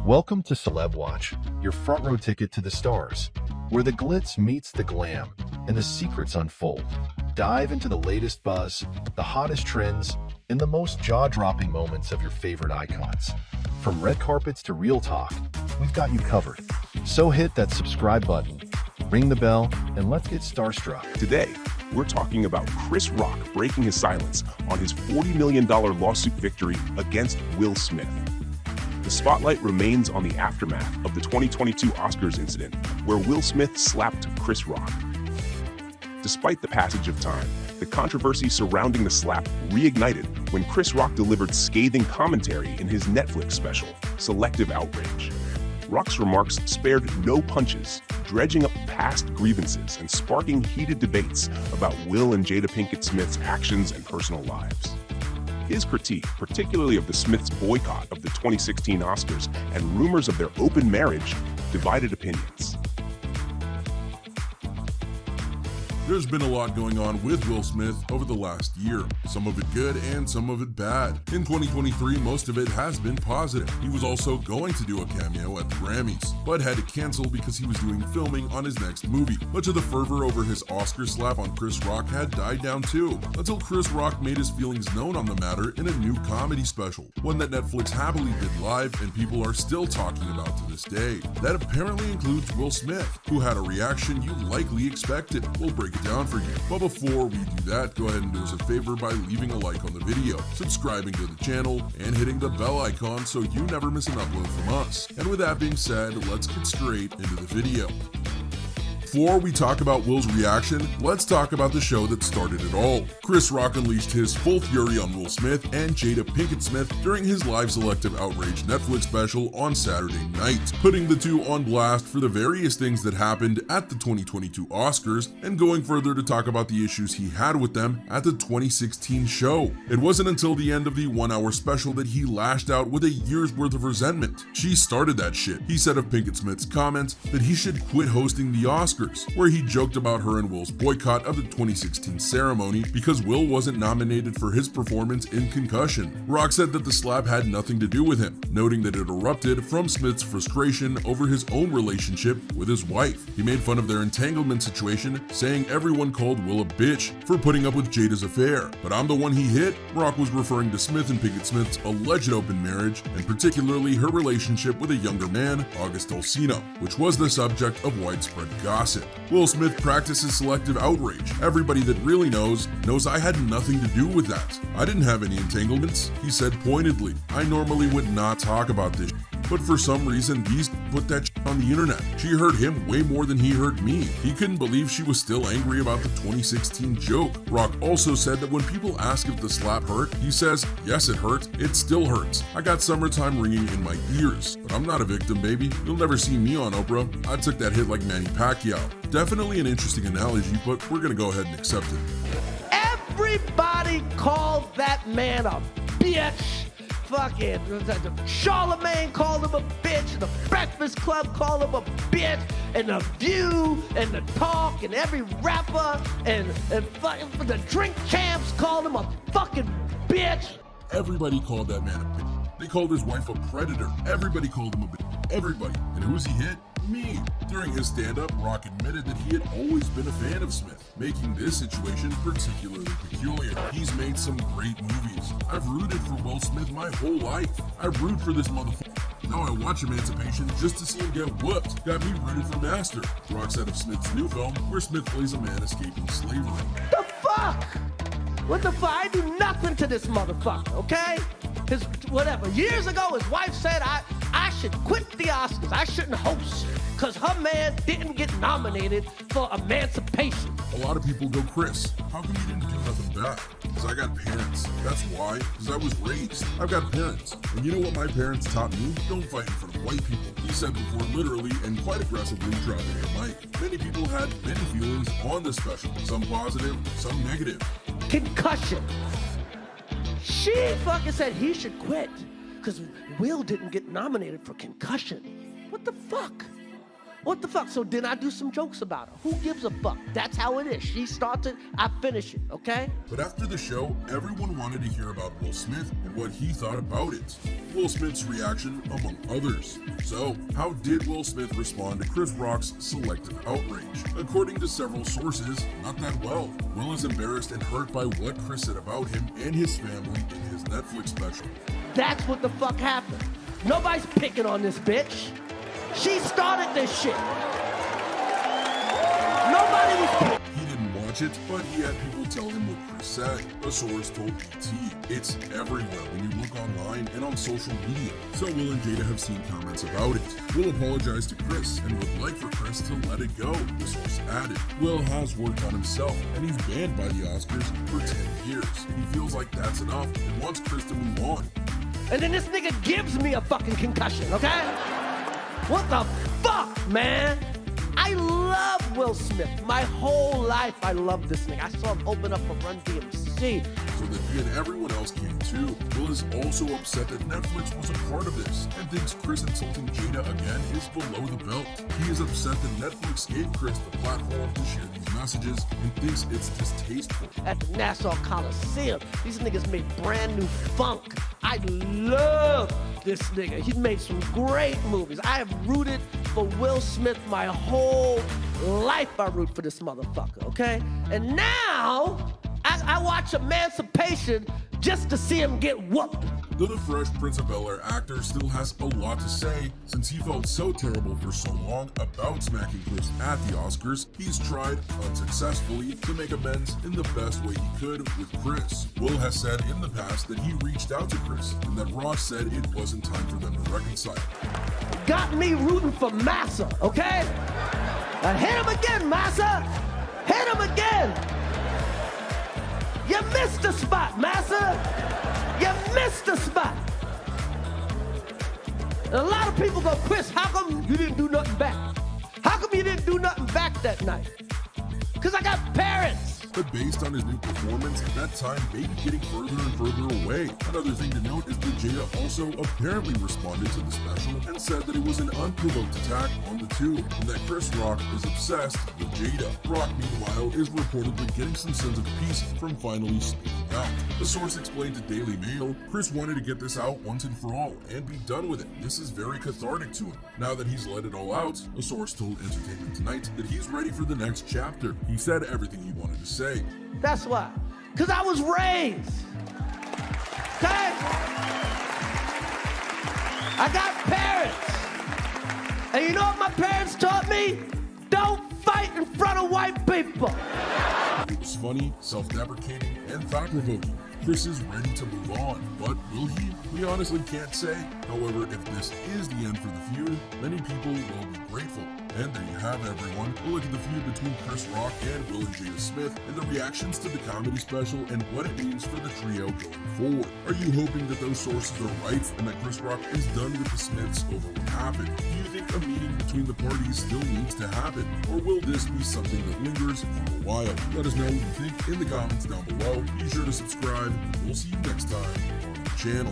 Welcome to CelebWatch, your front row ticket to the stars, where the glitz meets the glam and the secrets unfold. Dive into the latest buzz, the hottest trends, and the most jaw-dropping moments of your favorite icons. From red carpets to real talk, we've got you covered. So hit that subscribe button, ring the bell, and let's get starstruck. Today, we're talking about Chris Rock breaking his silence on his $40 million lawsuit victory against Will Smith. The spotlight remains on the aftermath of the 2022 Oscars incident, where Will Smith slapped Chris Rock. Despite the passage of time, the controversy surrounding the slap reignited when Chris Rock delivered scathing commentary in his Netflix special, Selective Outrage. Rock's remarks spared no punches, dredging up past grievances and sparking heated debates about Will and Jada Pinkett Smith's actions and personal lives. His critique, particularly of the Smiths' boycott of the 2016 Oscars and rumors of their open marriage, divided opinions. There's been a lot going on with Will Smith over the last year, some of it good and some of it bad. In 2023, most of it has been positive. He was also going to do a cameo at the Grammys, but had to cancel because he was doing filming on his next movie. Much of the fervor over his Oscar slap on Chris Rock had died down too, until Chris Rock made his feelings known on the matter in a new comedy special, one that Netflix happily did live and people are still talking about to this day. That apparently includes Will Smith, who had a reaction you likely expected. We'll break it down for you. But before we do that, go ahead and do us a favor by leaving a like on the video, subscribing to the channel, and hitting the bell icon so you never miss an upload from us. And with that being said, let's get straight into the video. Before we talk about Will's reaction, let's talk about the show that started it all. Chris Rock unleashed his full fury on Will Smith and Jada Pinkett Smith during his live Selective Outrage Netflix special on Saturday night, putting the two on blast for the various things that happened at the 2022 Oscars and going further to talk about the issues he had with them at the 2016 show. It wasn't until the end of the 1-hour special that he lashed out with a year's worth of resentment. She started that shit. He said of Pinkett Smith's comments that he should quit hosting the Oscars, where he joked about her and Will's boycott of the 2016 ceremony because Will wasn't nominated for his performance in Concussion. Rock said that the slap had nothing to do with him, noting that it erupted from Smith's frustration over his own relationship with his wife. He made fun of their entanglement situation, saying everyone called Will a bitch for putting up with Jada's affair, but I'm the one he hit. Rock was referring to Smith and Pinkett Smith's alleged open marriage, and particularly her relationship with a younger man, August Alsina, which was the subject of widespread gossip. Will Smith practices selective outrage. Everybody that really knows I had nothing to do with that. I didn't have any entanglements, he said pointedly. I normally would not talk about this, but for some reason these put that on the internet. She hurt him way more than he hurt me. He couldn't believe she was still angry about the 2016 joke. Rock also said that when people ask if the slap hurt, he says, yes, it hurt. It still hurts. I got summertime ringing in my ears, but I'm not a victim, baby. You'll never see me on Oprah. I took that hit like Manny Pacquiao. Definitely an interesting analogy, but we're gonna go ahead and accept it. Everybody called that man a bitch. Fucking Charlemagne called him a bitch, the Breakfast Club called him a bitch, and the View and the Talk and every rapper and fucking the drink champs called him a fucking bitch. Everybody called that man a bitch. They called his wife a predator. Everybody called him a bitch. Everybody. And who's he hit? Me. During his stand-up, Rock admitted that he had always been a fan of Smith, making this situation particularly peculiar. He's made some great movies. I've rooted for Will Smith my whole life. I root for this motherfucker. Now I watch Emancipation just to see him get whooped. Got me rooted for Master. Rock said of Smith's new film, where Smith plays a man escaping slavery. The fuck? What the fuck? I do nothing to this motherfucker, okay? His whatever. Years ago, his wife said I should quit the Oscars. I shouldn't host because her man didn't get nominated for Emancipation. A lot of people go, Chris, how come you didn't do nothing back? Because I got parents. That's why. Because I was raised. I've got parents. And you know what my parents taught me? Don't fight in front of white people. He said before literally and quite aggressively dropping a mic. Many people had many feelings on the special. Some positive, some negative. Concussion. She fucking said he should quit because Will didn't get nominated for Concussion. What the fuck? What the fuck? So then I do some jokes about her. Who gives a fuck? That's how it is. She starts it, I finish it, okay? But after the show, everyone wanted to hear about Will Smith and what he thought about it. Will Smith's reaction, among others. So, how did Will Smith respond to Chris Rock's Selective Outrage? According to several sources, not that well. Will is embarrassed and hurt by what Chris said about him and his family in his Netflix special. That's what the fuck happened. Nobody's picking on this bitch. She started this shit. Nobody was. He didn't watch it, but he had people tell him what Chris said. A source told BT. It's everywhere when you look online and on social media. So Will and Jada have seen comments about it. Will apologized to Chris and would like for Chris to let it go, the source added. Will has worked on himself and he's banned by the Oscars for 10 years. He feels like that's enough and wants Chris to move on. And then this nigga gives me a fucking concussion, okay? What the fuck, man? I love Will Smith. My whole life I love this nigga. I saw him open up for Run DMC. So that he and everyone else can too. Will is also upset that Netflix was a part of this and thinks Chris insulting Jada again is below the belt. He is upset that Netflix gave Chris the platform to share these messages and thinks it's distasteful. At the Nassau Coliseum, these niggas made brand new funk. I love this nigga. He made some great movies. I have rooted for Will Smith my whole life. I root for this motherfucker, okay? And now I watch Emancipation just to see him get whooped. Though the Fresh Prince of Bel-Air actor still has a lot to say, since he felt so terrible for so long about smacking Chris at the Oscars, he's tried, unsuccessfully, to make amends in the best way he could with Chris. Will has said in the past that he reached out to Chris, and that Ross said it wasn't time for them to reconcile. Got me rooting for Massa, okay? Hit him again, Massa! Hit him again! You missed the spot, Massa! You missed the spot! And a lot of people go, Chris, how come you didn't do nothing back? How come you didn't do nothing back that night? Because I got parents! But based on his new performance, that time may be getting further and further away. Another thing to note is that Jada also apparently responded to the special and said that it was an unprovoked attack on the two, and that Chris Rock is obsessed with Jada. Rock, meanwhile, is reportedly getting some sense of peace from finally speaking out. The source explained to Daily Mail, Chris wanted to get this out once and for all and be done with it. This is very cathartic to him. Now that he's let it all out, a source told Entertainment Tonight that he's ready for the next chapter. He said everything he wanted to say. That's why. Because I was raised. Okay? I got parents. And you know what my parents taught me? Don't fight in front of white people. It was funny, self-deprecating, and thought-provoking. Chris is ready to move on, but will he? We honestly can't say. However, if this is the end for the feud, many people will be grateful. And there you have it, everyone. We'll look at the feud between Chris Rock and Will and Jada Smith and the reactions to the comedy special and what it means for the trio going forward. Are you hoping that those sources are right and that Chris Rock is done with the Smiths over what happened? Do you think a meeting between the parties still needs to happen? Or will this be something that lingers for a while? Let us know what you think in the comments down below. Be sure to subscribe. We'll see you next time on the channel.